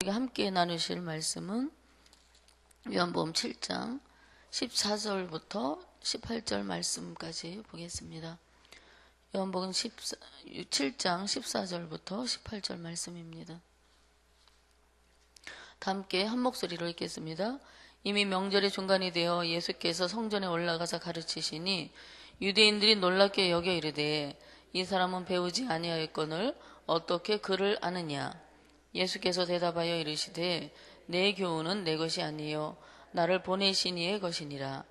우리가 함께 나누실 말씀은 요한복음 7장 14절부터 18절 말씀까지 보겠습니다. 요한복음 7장 14절부터 18절 말씀입니다. 다 함께 한 목소리로 읽겠습니다. 이미 명절의 중간이 되어 예수께서 성전에 올라가서 가르치시니 유대인들이 놀랍게 여겨 이르되 이 사람은 배우지 아니하였거늘 어떻게 그를 아느냐. 예수께서 대답하여 이르시되 내 교훈은 내 것이 아니요 나를 보내신 이의 것이니라.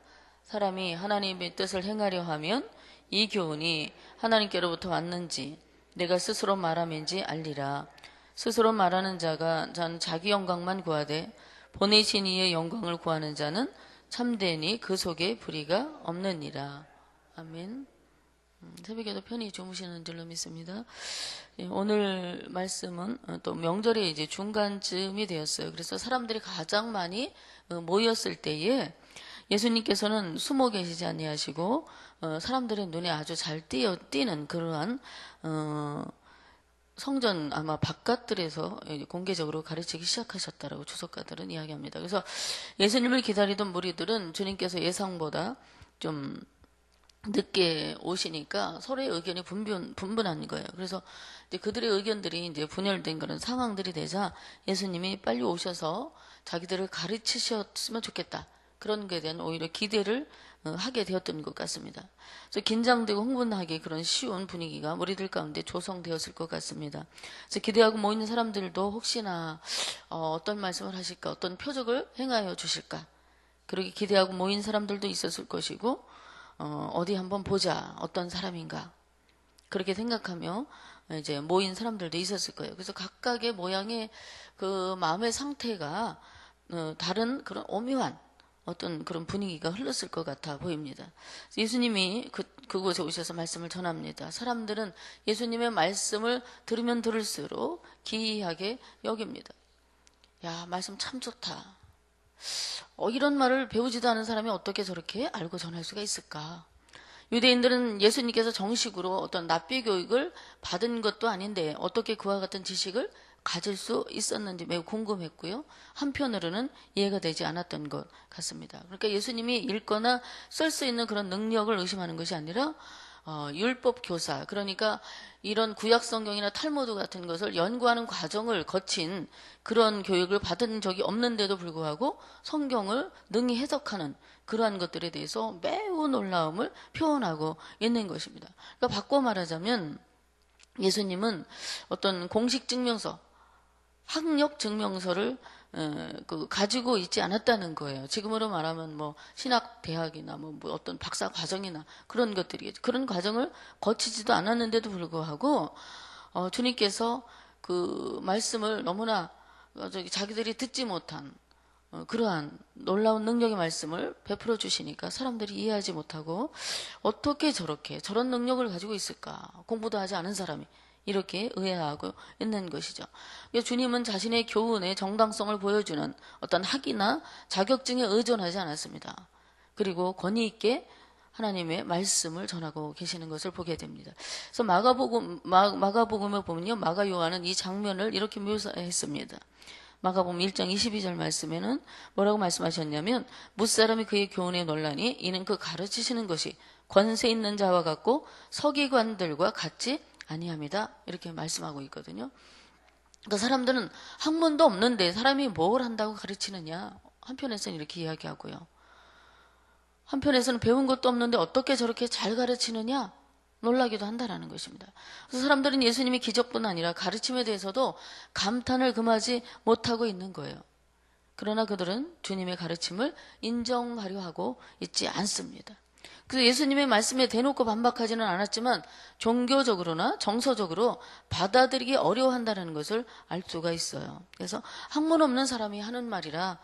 사람이 하나님의 뜻을 행하려 하면 이 교훈이 하나님께로부터 왔는지 내가 스스로 말함인지 알리라. 스스로 말하는 자가 자기 영광만 구하되 보내신 이의 영광을 구하는 자는 참되니 그 속에 불의가 없느니라. 아멘. 새벽에도 편히 주무시는 줄로 믿습니다. 오늘 말씀은 또 명절의 이제 중간쯤이 되었어요. 그래서 사람들이 가장 많이 모였을 때에 예수님께서는 숨어 계시지 아니하시고 사람들의 눈에 아주 잘 띄는 그러한 성전 아마 바깥들에서 공개적으로 가르치기 시작하셨다라고 주석가들은 이야기합니다. 그래서 예수님을 기다리던 무리들은 주님께서 예상보다 좀 늦게 오시니까 서로의 의견이 분분한 거예요. 그래서 이제 그들의 의견들이 이제 분열된 그런 상황들이 되자 예수님이 빨리 오셔서 자기들을 가르치셨으면 좋겠다. 그런 것에 대한 오히려 기대를 하게 되었던 것 같습니다. 그래서 긴장되고 흥분하게 그런 쉬운 분위기가 무리들 가운데 조성되었을 것 같습니다. 그래서 기대하고 모이는 사람들도 혹시나 어떤 말씀을 하실까, 어떤 표적을 행하여 주실까, 그렇게 기대하고 모인 사람들도 있었을 것이고 어디 한번 보자, 어떤 사람인가, 그렇게 생각하며 이제 모인 사람들도 있었을 거예요. 그래서 각각의 모양의 그 마음의 상태가 다른 그런 오묘한 어떤 그런 분위기가 흘렀을 것 같아 보입니다. 예수님이 그곳에 오셔서 말씀을 전합니다. 사람들은 예수님의 말씀을 들으면 들을수록 기이하게 여깁니다. 야, 말씀 참 좋다. 이런 말을 배우지도 않은 사람이 어떻게 저렇게 알고 전할 수가 있을까? 유대인들은 예수님께서 정식으로 어떤 납비 교육을 받은 것도 아닌데 어떻게 그와 같은 지식을 가질 수 있었는지 매우 궁금했고요. 한편으로는 이해가 되지 않았던 것 같습니다. 그러니까 예수님이 읽거나 쓸 수 있는 그런 능력을 의심하는 것이 아니라 율법 교사, 그러니까 이런 구약 성경이나 탈무드 같은 것을 연구하는 과정을 거친 그런 교육을 받은 적이 없는데도 불구하고 성경을 능히 해석하는 그러한 것들에 대해서 매우 놀라움을 표현하고 있는 것입니다. 그러니까 바꿔 말하자면 예수님은 어떤 공식 증명서, 학력 증명서를 가지고 있지 않았다는 거예요. 지금으로 말하면 뭐 신학 대학이나 뭐 어떤 박사 과정이나 그런 것들이겠죠. 그런 과정을 거치지도 않았는데도 불구하고 주님께서 그 말씀을 너무나 자기들이 듣지 못한 그러한 놀라운 능력의 말씀을 베풀어 주시니까 사람들이 이해하지 못하고 어떻게 저런 능력을 가지고 있을까? 공부도 하지 않은 사람이 이렇게 의아하고 있는 것이죠. 주님은 자신의 교훈의 정당성을 보여주는 어떤 학위나 자격증에 의존하지 않았습니다. 그리고 권위 있게 하나님의 말씀을 전하고 계시는 것을 보게 됩니다. 그래서 마가복음을 보면요, 마가 요한은 이 장면을 이렇게 묘사했습니다. 마가복음 1장 22절 말씀에는 뭐라고 말씀하셨냐면 무사람이 그의 교훈에 놀라니 이는 그 가르치시는 것이 권세 있는 자와 같고 서기관들과 같지 아니합니다. 이렇게 말씀하고 있거든요. 그러니까 사람들은 학문도 없는데 사람이 뭘 한다고 가르치느냐. 한편에서는 이렇게 이야기하고요. 한편에서는 배운 것도 없는데 어떻게 저렇게 잘 가르치느냐. 놀라기도 한다라는 것입니다. 그래서 사람들은 예수님의 기적뿐 아니라 가르침에 대해서도 감탄을 금하지 못하고 있는 거예요. 그러나 그들은 주님의 가르침을 인정하려 하고 있지 않습니다. 그래서 예수님의 말씀에 대놓고 반박하지는 않았지만 종교적으로나 정서적으로 받아들이기 어려워한다는 것을 알 수가 있어요. 그래서 학문 없는 사람이 하는 말이라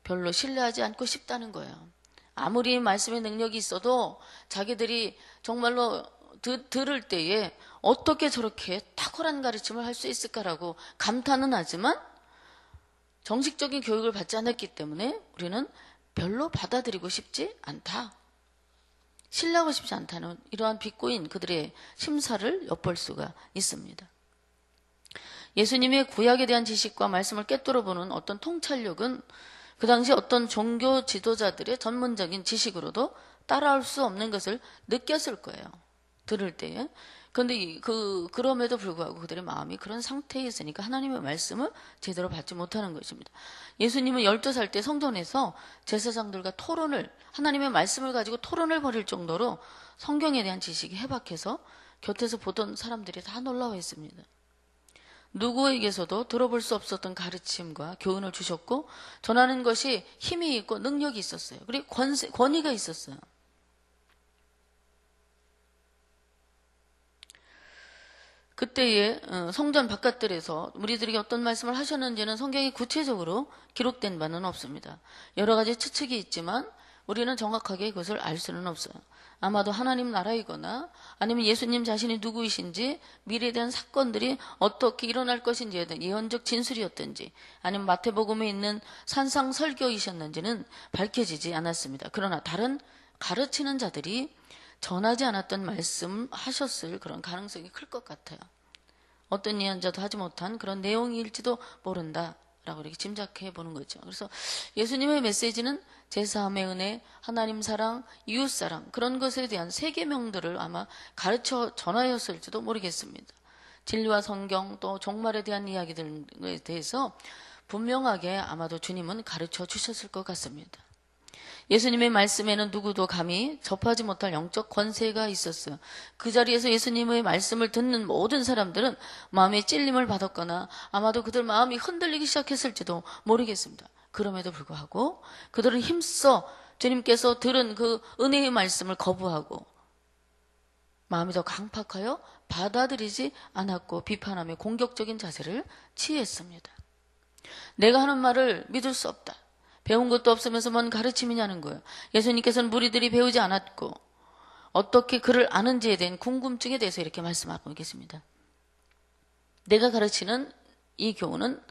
별로 신뢰하지 않고 싶다는 거예요. 아무리 말씀의 능력이 있어도 자기들이 정말로 들을 때에 어떻게 저렇게 탁월한 가르침을 할 수 있을까라고 감탄은 하지만 정식적인 교육을 받지 않았기 때문에 우리는 별로 받아들이고 싶지 않다. 신뢰하고 싶지 않다는 이러한 비꼬인 그들의 심사를 엿볼 수가 있습니다. 예수님의 구약에 대한 지식과 말씀을 꿰뚫어 보는 어떤 통찰력은 그 당시 어떤 종교 지도자들의 전문적인 지식으로도 따라올 수 없는 것을 느꼈을 거예요. 들을 때에. 그런데 그럼에도 불구하고 그들의 마음이 그런 상태에 있으니까 하나님의 말씀을 제대로 받지 못하는 것입니다. 예수님은 12살 때 성전에서 제사장들과 하나님의 말씀을 가지고 토론을 벌일 정도로 성경에 대한 지식이 해박해서 곁에서 보던 사람들이 다 놀라워했습니다. 누구에게서도 들어볼 수 없었던 가르침과 교훈을 주셨고 전하는 것이 힘이 있고 능력이 있었어요. 그리고 권위가 있었어요. 그때에 성전 바깥들에서 우리들에게 어떤 말씀을 하셨는지는 성경에 구체적으로 기록된 바는 없습니다. 여러 가지 추측이 있지만 우리는 정확하게 그것을 알 수는 없어요. 아마도 하나님 나라이거나 아니면 예수님 자신이 누구이신지 미래에 대한 사건들이 어떻게 일어날 것인지에 대한 예언적 진술이었든지 아니면 마태복음에 있는 산상 설교이셨는지는 밝혀지지 않았습니다. 그러나 다른 가르치는 자들이 전하지 않았던 말씀하셨을 그런 가능성이 클 것 같아요. 어떤 예언자도 하지 못한 그런 내용일지도 모른다라고 이렇게 짐작해 보는 거죠. 그래서 예수님의 메시지는 제사함의 은혜, 하나님 사랑, 이웃 사랑 그런 것에 대한 세계명들을 아마 가르쳐 전하였을지도 모르겠습니다. 진리와 성경 또 종말에 대한 이야기들에 대해서 분명하게 아마도 주님은 가르쳐 주셨을 것 같습니다. 예수님의 말씀에는 누구도 감히 접하지 못할 영적 권세가 있었어요. 그 자리에서 예수님의 말씀을 듣는 모든 사람들은 마음의 찔림을 받았거나 아마도 그들 마음이 흔들리기 시작했을지도 모르겠습니다. 그럼에도 불구하고 그들은 힘써 주님께서 들은 그 은혜의 말씀을 거부하고 마음이 더 강팍하여 받아들이지 않았고 비판하며 공격적인 자세를 취했습니다. 내가 하는 말을 믿을 수 없다. 배운 것도 없으면서 뭔 가르침이냐는 거예요. 예수님께서는 무리들이 배우지 않았고 어떻게 그를 아는지에 대한 궁금증에 대해서 이렇게 말씀하고 계십니다. 내가 가르치는 이 교훈은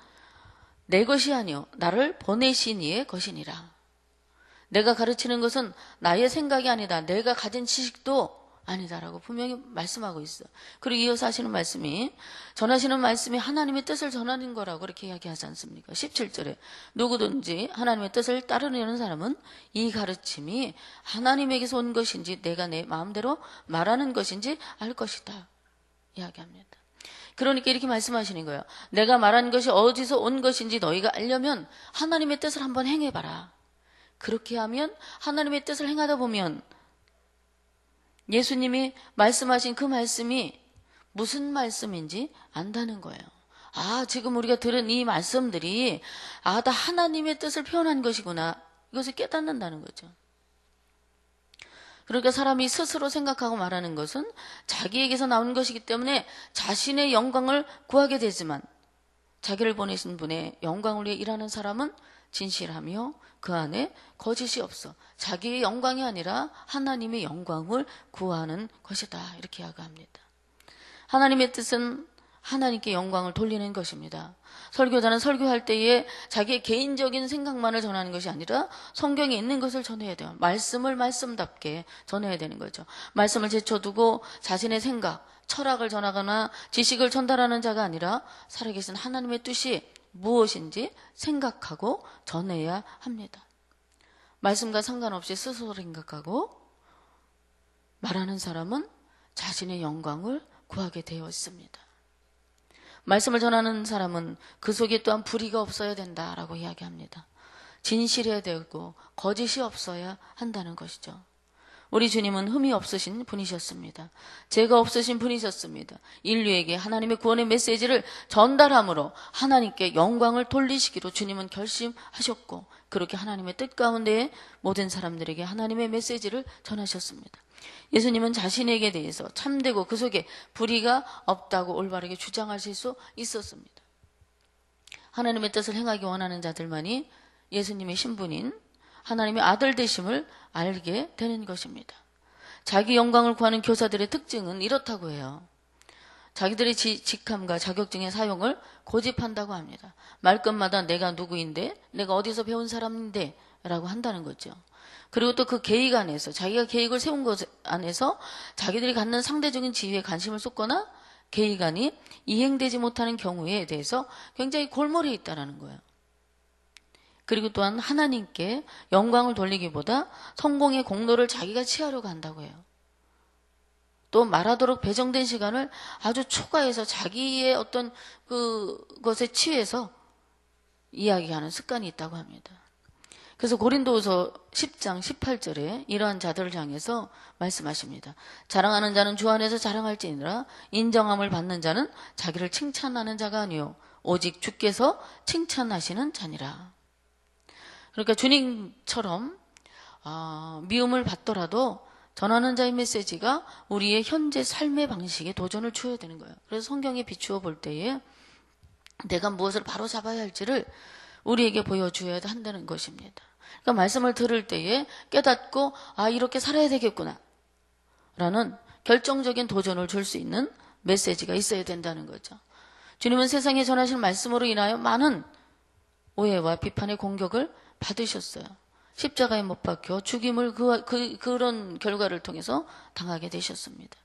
내 것이 아니요 나를 보내신 이의 것이니라. 내가 가르치는 것은 나의 생각이 아니다. 내가 가진 지식도 아니다라고 분명히 말씀하고 있어요. 그리고 이어서 하시는 말씀이 전하시는 말씀이 하나님의 뜻을 전하는 거라고 이렇게 이야기하지 않습니까? 17절에 누구든지 하나님의 뜻을 따르려는 사람은 이 가르침이 하나님에게서 온 것인지 내가 내 마음대로 말하는 것인지 알 것이다 이야기합니다. 그러니까 이렇게 말씀하시는 거예요. 내가 말한 것이 어디서 온 것인지 너희가 알려면 하나님의 뜻을 한번 행해봐라. 그렇게 하면 하나님의 뜻을 행하다 보면 예수님이 말씀하신 그 말씀이 무슨 말씀인지 안다는 거예요. 아, 지금 우리가 들은 이 말씀들이 다 하나님의 뜻을 표현한 것이구나. 이것을 깨닫는다는 거죠. 그러니까 사람이 스스로 생각하고 말하는 것은 자기에게서 나온 것이기 때문에 자신의 영광을 구하게 되지만 자기를 보내신 분의 영광을 위해 일하는 사람은 진실하며 그 안에 거짓이 없어. 자기의 영광이 아니라 하나님의 영광을 구하는 것이다. 이렇게 이야기합니다. 하나님의 뜻은 하나님께 영광을 돌리는 것입니다. 설교자는 설교할 때에 자기의 개인적인 생각만을 전하는 것이 아니라 성경에 있는 것을 전해야 돼요. 말씀을 말씀답게 전해야 되는 거죠. 말씀을 제쳐두고 자신의 생각, 철학을 전하거나 지식을 전달하는 자가 아니라 살아계신 하나님의 뜻이 무엇인지 생각하고 전해야 합니다. 말씀과 상관없이 스스로 생각하고 말하는 사람은 자신의 영광을 구하게 되어 있습니다. 말씀을 전하는 사람은 그 속에 또한 불의가 없어야 된다라고 이야기합니다. 진실해야 되고 거짓이 없어야 한다는 것이죠. 우리 주님은 흠이 없으신 분이셨습니다. 죄가 없으신 분이셨습니다. 인류에게 하나님의 구원의 메시지를 전달함으로 하나님께 영광을 돌리시기로 주님은 결심하셨고 그렇게 하나님의 뜻 가운데 모든 사람들에게 하나님의 메시지를 전하셨습니다. 예수님은 자신에게 대해서 참되고 그 속에 불의가 없다고 올바르게 주장하실 수 있었습니다. 하나님의 뜻을 행하기 원하는 자들만이 예수님의 신분인 하나님의 아들 되심을 알게 되는 것입니다. 자기 영광을 구하는 교사들의 특징은 이렇다고 해요. 자기들의 직함과 자격증의 사용을 고집한다고 합니다. 말끝마다 내가 누구인데, 내가 어디서 배운 사람인데 라고 한다는 거죠. 그리고 또 그 계획 안에서, 자기가 계획을 세운 것 안에서 자기들이 갖는 상대적인 지위에 관심을 쏟거나 계기관이 이행되지 못하는 경우에 대해서 굉장히 골몰해 있다는 거예요. 그리고 또한 하나님께 영광을 돌리기보다 성공의 공로를 자기가 취하려고 한다고 해요. 또 말하도록 배정된 시간을 아주 초과해서 자기의 어떤 그것에 취해서 이야기하는 습관이 있다고 합니다. 그래서 고린도후서 10장 18절에 이러한 자들을 향해서 말씀하십니다. 자랑하는 자는 주 안에서 자랑할지니라. 인정함을 받는 자는 자기를 칭찬하는 자가 아니요 오직 주께서 칭찬하시는 자니라. 그러니까 주님처럼 미움을 받더라도 전하는 자의 메시지가 우리의 현재 삶의 방식에 도전을 주어야 되는 거예요. 그래서 성경에 비추어 볼 때에 내가 무엇을 바로 잡아야 할지를 우리에게 보여주어야 한다는 것입니다. 그러니까 말씀을 들을 때에 깨닫고 이렇게 살아야 되겠구나 라는 결정적인 도전을 줄 수 있는 메시지가 있어야 된다는 거죠. 주님은 세상에 전하신 말씀으로 인하여 많은 오해와 비판의 공격을 받으셨어요. 십자가에 못 박혀 죽임을 그런 결과를 통해서 당하게 되셨습니다.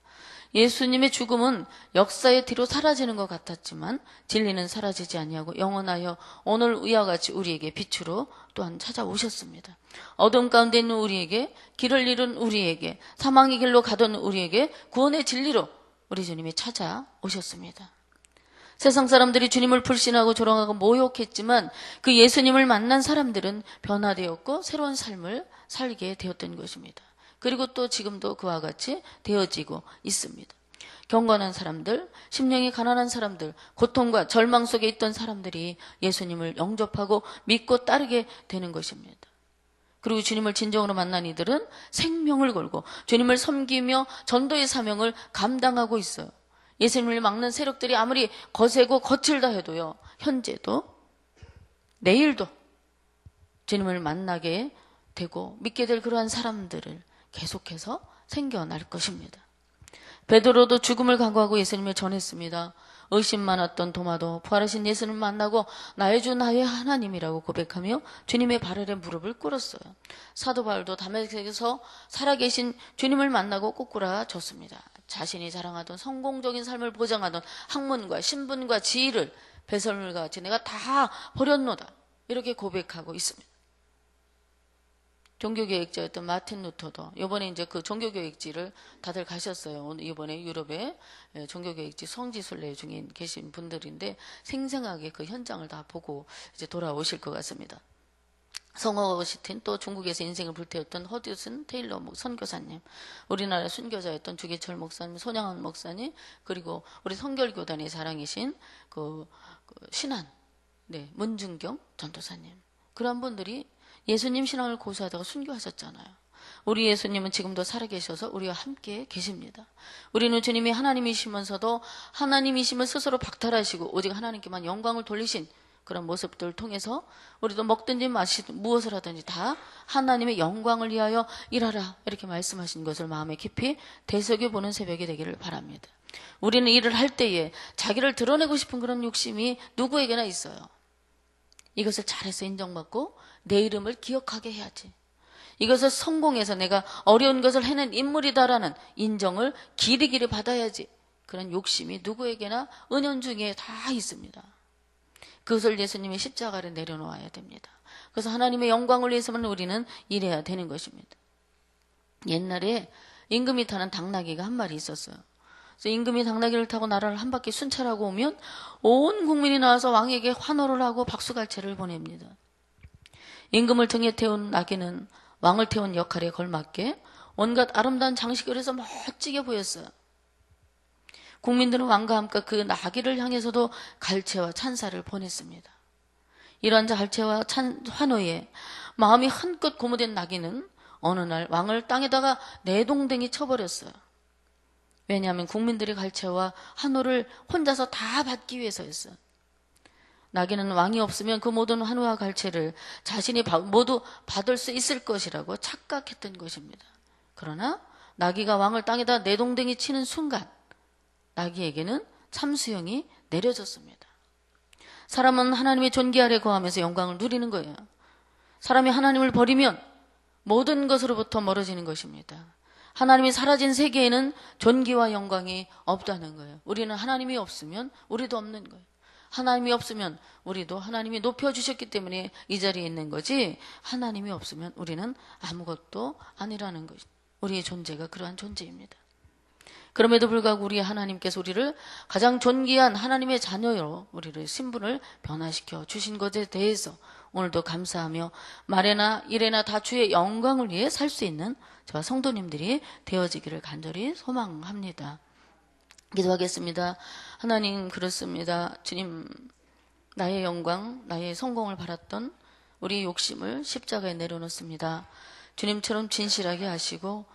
예수님의 죽음은 역사의 뒤로 사라지는 것 같았지만 진리는 사라지지 아니하고 영원하여 오늘 이와 같이 우리에게 빛으로 또한 찾아오셨습니다. 어둠 가운데 있는 우리에게, 길을 잃은 우리에게, 사망의 길로 가던 우리에게 구원의 진리로 우리 주님이 찾아오셨습니다. 세상 사람들이 주님을 불신하고 조롱하고 모욕했지만 그 예수님을 만난 사람들은 변화되었고 새로운 삶을 살게 되었던 것입니다. 그리고 또 지금도 그와 같이 되어지고 있습니다. 경건한 사람들, 심령이 가난한 사람들, 고통과 절망 속에 있던 사람들이 예수님을 영접하고 믿고 따르게 되는 것입니다. 그리고 주님을 진정으로 만난 이들은 생명을 걸고 주님을 섬기며 전도의 사명을 감당하고 있어요. 예수님을 막는 세력들이 아무리 거세고 거칠다 해도요, 현재도 내일도 주님을 만나게 되고 믿게 될 그러한 사람들을 계속해서 생겨날 것입니다. 베드로도 죽음을 각오하고 예수님을 전했습니다. 의심 많았던 도마도 부활하신 예수님을 만나고 나의 주 나의 하나님이라고 고백하며 주님의 발 아래 무릎을 꿇었어요. 사도 바울도 다메섹에서 살아계신 주님을 만나고 꼬꾸라졌습니다. 자신이 자랑하던 성공적인 삶을 보장하던 학문과 신분과 지위를 배설물과 같이 내가 다 버렸노다 이렇게 고백하고 있습니다. 종교교역자였던 마틴 루터도 이번에 이제 그 종교교역지를 다들 가셨어요. 이번에 유럽에 종교교역지 성지순례 중에 계신 분들인데 생생하게 그 현장을 다 보고 이제 돌아오실 것 같습니다. 성 어거스틴, 또 중국에서 인생을 불태웠던 허드슨 테일러 선교사님, 우리나라 순교자였던 주기철 목사님, 손양원 목사님, 그리고 우리 성결교단의 자랑이신 그 신한 문중경 전도사님, 그런 분들이 예수님 신앙을 고수하다가 순교하셨잖아요. 우리 예수님은 지금도 살아계셔서 우리와 함께 계십니다. 우리는 주님이 하나님이시면서도 하나님이심을 스스로 박탈하시고 오직 하나님께만 영광을 돌리신 그런 모습들을 통해서 우리도 먹든지 마시든 무엇을 하든지 다 하나님의 영광을 위하여 일하라 이렇게 말씀하신 것을 마음에 깊이 되새겨보는 새벽이 되기를 바랍니다. 우리는 일을 할 때에 자기를 드러내고 싶은 그런 욕심이 누구에게나 있어요. 이것을 잘해서 인정받고 내 이름을 기억하게 해야지. 이것을 성공해서 내가 어려운 것을 해낸 인물이다라는 인정을 길이길이 받아야지. 그런 욕심이 누구에게나 은연중에 다 있습니다. 그것을 예수님이 십자가를 내려놓아야 됩니다. 그래서 하나님의 영광을 위해서만 우리는 일해야 되는 것입니다. 옛날에 임금이 타는 당나귀가 한 마리 있었어요. 그래서 임금이 당나귀를 타고 나라를 한 바퀴 순찰하고 오면 온 국민이 나와서 왕에게 환호를 하고 박수갈채를 보냅니다. 임금을 등에 태운 나귀는 왕을 태운 역할에 걸맞게 온갖 아름다운 장식을 해서 멋지게 보였어요. 국민들은 왕과 함께 그 나귀를 향해서도 갈채와 찬사를 보냈습니다. 이러한 갈채와 환호에 마음이 한껏 고무된 나귀는 어느 날 왕을 땅에다가 내동댕이 쳐버렸어요. 왜냐하면 국민들의 갈채와 환호를 혼자서 다 받기 위해서였어요. 나귀는 왕이 없으면 그 모든 환호와 갈채를 자신이 모두 받을 수 있을 것이라고 착각했던 것입니다. 그러나 나귀가 왕을 땅에다 내동댕이 치는 순간 나귀에게는 참수형이 내려졌습니다. 사람은 하나님의 존귀 아래 거하면서 영광을 누리는 거예요. 사람이 하나님을 버리면 모든 것으로부터 멀어지는 것입니다. 하나님이 사라진 세계에는 존귀와 영광이 없다는 거예요. 우리는 하나님이 없으면 우리도 없는 거예요. 하나님이 없으면 우리도 하나님이 높여주셨기 때문에 이 자리에 있는 거지, 하나님이 없으면 우리는 아무것도 아니라는 거죠. 우리의 존재가 그러한 존재입니다. 그럼에도 불구하고 우리 하나님께서 우리를 가장 존귀한 하나님의 자녀로 우리를 신분을 변화시켜 주신 것에 대해서 오늘도 감사하며 말에나 일에나 다 주의 영광을 위해 살 수 있는 저와 성도님들이 되어지기를 간절히 소망합니다. 기도하겠습니다. 하나님, 그렇습니다. 주님, 나의 영광, 나의 성공을 바랐던 우리의 욕심을 십자가에 내려놓습니다. 주님처럼 진실하게 하시고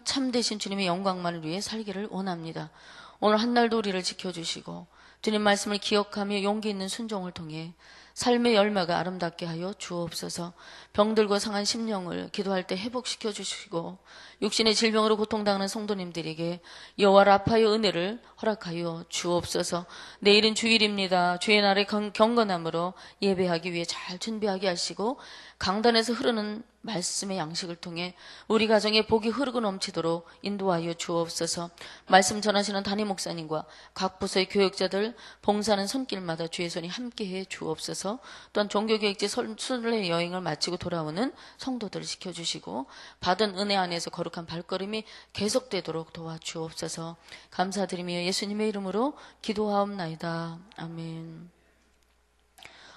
참되신 주님의 영광만을 위해 살기를 원합니다. 오늘 한날도 우리를 지켜주시고 주님 말씀을 기억하며 용기 있는 순종을 통해 삶의 열매가 아름답게 하여 주옵소서. 병들고 상한 심령을 기도할 때 회복시켜 주시고 육신의 질병으로 고통당하는 성도님들에게 여호와 라파의 은혜를 허락하여 주옵소서. 내일은 주일입니다. 주의 날의 경건함으로 예배하기 위해 잘 준비하게 하시고 강단에서 흐르는 말씀의 양식을 통해 우리 가정에 복이 흐르고 넘치도록 인도하여 주옵소서. 말씀 전하시는 담임 목사님과 각 부서의 교역자들 봉사하는 손길마다 주의 손이 함께해 주옵소서. 또한 종교개혁지 순례 여행을 마치고 돌아오는 성도들을 지켜주시고 받은 은혜 안에서 거룩한 발걸음이 계속되도록 도와주옵소서. 감사드리며 예수님의 이름으로 기도하옵나이다. 아멘.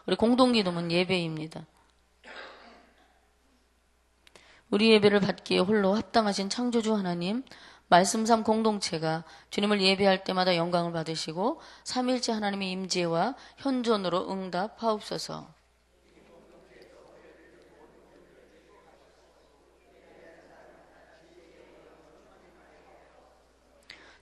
우리 공동기도문 예배입니다. 우리 예배를 받기에 홀로 합당하신 창조주 하나님, 말씀삼 공동체가 주님을 예배할 때마다 영광을 받으시고 삼일째 하나님의 임재와 현존으로 응답하옵소서.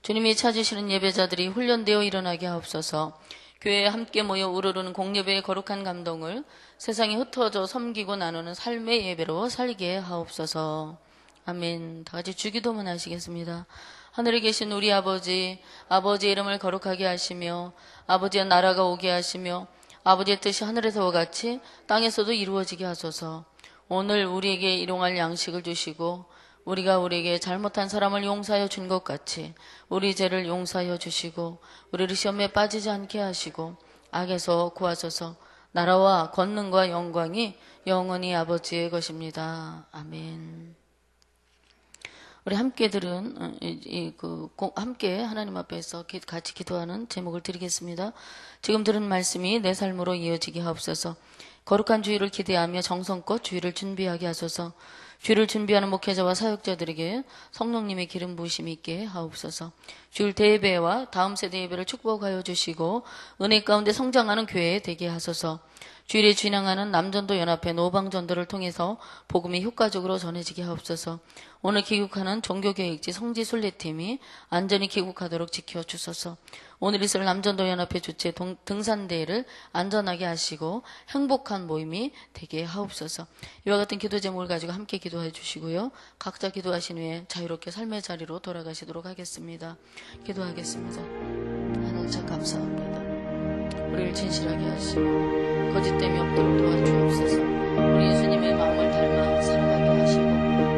주님이 찾으시는 예배자들이 훈련되어 일어나게 하옵소서. 교회에 함께 모여 우러르는 공예배의 거룩한 감동을 세상에 흩어져 섬기고 나누는 삶의 예배로 살게 하옵소서. 아멘. 다 같이 주기도문 하시겠습니다. 하늘에 계신 우리 아버지, 아버지의 이름을 거룩하게 하시며 아버지의 나라가 오게 하시며 아버지의 뜻이 하늘에서와 같이 땅에서도 이루어지게 하소서. 오늘 우리에게 일용할 양식을 주시고 우리가 우리에게 잘못한 사람을 용서하여 준 것 같이 우리 죄를 용서하여 주시고 우리를 시험에 빠지지 않게 하시고 악에서 구하소서. 나라와 권능과 영광이 영원히 아버지의 것입니다. 아멘. 우리 함께 들은 함께 하나님 앞에서 같이 기도하는 제목을 드리겠습니다. 지금 들은 말씀이 내 삶으로 이어지게 하옵소서. 거룩한 주일을 기대하며 정성껏 주일을 준비하게 하소서. 주일을 준비하는 목회자와 사역자들에게 성령님의 기름 부으심이 있게 하옵소서. 주일 대예배와 다음 세대 예배를 축복하여 주시고 은혜 가운데 성장하는 교회 되게 하소서. 주일에 진행하는 남전도 연합회 노방전도를 통해서 복음이 효과적으로 전해지게 하옵소서. 오늘 귀국하는 종교개혁지 성지순례팀이 안전히 귀국하도록 지켜주소서. 오늘 있을 남전도 연합회 주최 등산대회를 안전하게 하시고 행복한 모임이 되게 하옵소서. 이와 같은 기도 제목을 가지고 함께 기도해 주시고요. 각자 기도하신 후에 자유롭게 삶의 자리로 돌아가시도록 하겠습니다. 기도하겠습니다. 하나님 참 감사합니다. 우리를 진실하게 하시고 거짓됨이 없도록 도와주옵소서. 우리 예수님의 마음을 닮아 살아가게 하시고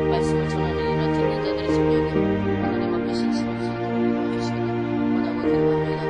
말씀을 전하는 이나 듣는 자들의 심령이 하나님 앞에 신실하게 도와주시기를 원하고 기도합니다.